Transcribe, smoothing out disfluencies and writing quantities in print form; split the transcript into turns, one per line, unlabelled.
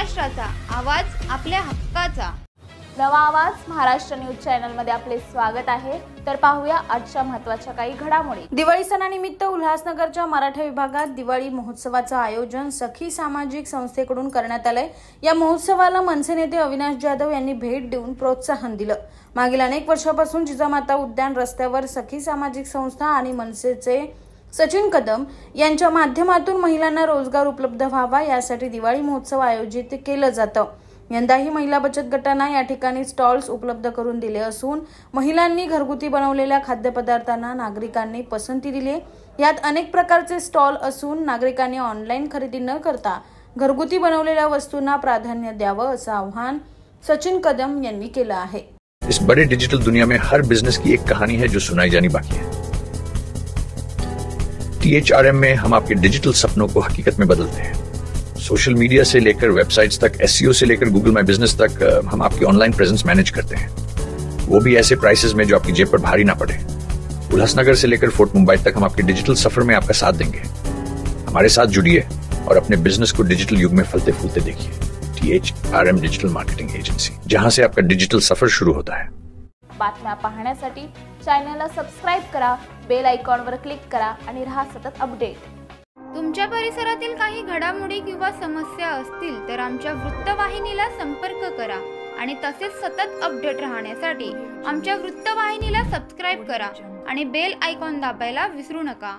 महाराष्ट्राचा आवाज आपल्या हक्काचा।
नवा आवाज महाराष्ट्र न्यूज चॅनल मध्ये आपले स्वागत आहे। तर पाहूया आजच्या महत्त्वाच्या काही घडामोडी। दिवाळी सणानिमित्त उल्हासनगरच्या मराठा विभागात दिवाळी महोत्सवाचं आयोजन सखी सामाजिक संस्थेकडून करण्यात आलंय। या महोत्सवाला मनसे नेते अविनाश जाधव यांनी भेट देऊन प्रोत्साहन दिलं। मागील अनेक वर्षापासून जिजामाता उद्यान रस्त्यावर सखी सामाजिक संस्था आणि मनसेचे सचिन कदम यांच्या माध्यमातून महिलांना रोजगार उपलब्ध व्हावा यासाठी दिवाळी महोत्सव आयोजित केलं जातं। यंदाही महिला बचत गटांना या ठिकाणी स्टॉल्स उपलब्ध करून दिले असून महिलांनी घरगुती बनवलेल्या खाद्यपदार्थांना नागरिकांनी पसंती दिली। यात अनेक प्रकारचे स्टॉल असून नागरिकांनी ऑनलाईन खरेदी न करता घरगुती बनवलेल्या वस्तूंना प्राधान्य द्यावं असं आवाहन सचिन कदम यांनी केलं आहे।
इस बड़े डिजिटल दुनिया में हर बिजनेस की एक कहानी है जो सुनाई जानी बाकी है। THRM में हम आपके डिजिटल सपनों को हकीकत में बदलते हैं। सोशल मीडिया से लेकर वेबसाइट्स तक, SEO से लेकर गूगल माई बिजनेस तक हम आपकी ऑनलाइन प्रेजेंस मैनेज करते हैं, वो भी ऐसे प्राइसेस में जो आपकी जेब पर भारी ना पड़े। उल्हासनगर से लेकर फोर्ट मुंबई तक हम आपके डिजिटल सफर में आपका साथ देंगे। हमारे साथ जुड़िए और अपने बिजनेस को डिजिटल युग में फलते फूलते देखिए। THRM डिजिटल मार्केटिंग एजेंसी, जहां से आपका डिजिटल सफर शुरू होता है।
बातम्या पाहण्यासाठी चॅनलला सबस्क्राइब करा, बेल आयकॉनवर क्लिक करा आणि रहा सतत अपडेट।
तुमच्या परिसरातील काही घडामोडी किंवा समस्या असतील तर आमच्या वृत्तवाहिनीला संपर्क करा आणि तसेच सतत अपडेट राहण्यासाठी आमच्या वृत्तवाहिनीला सबस्क्राइब करा आणि बेल आयकॉन दाबायला विसरू नका।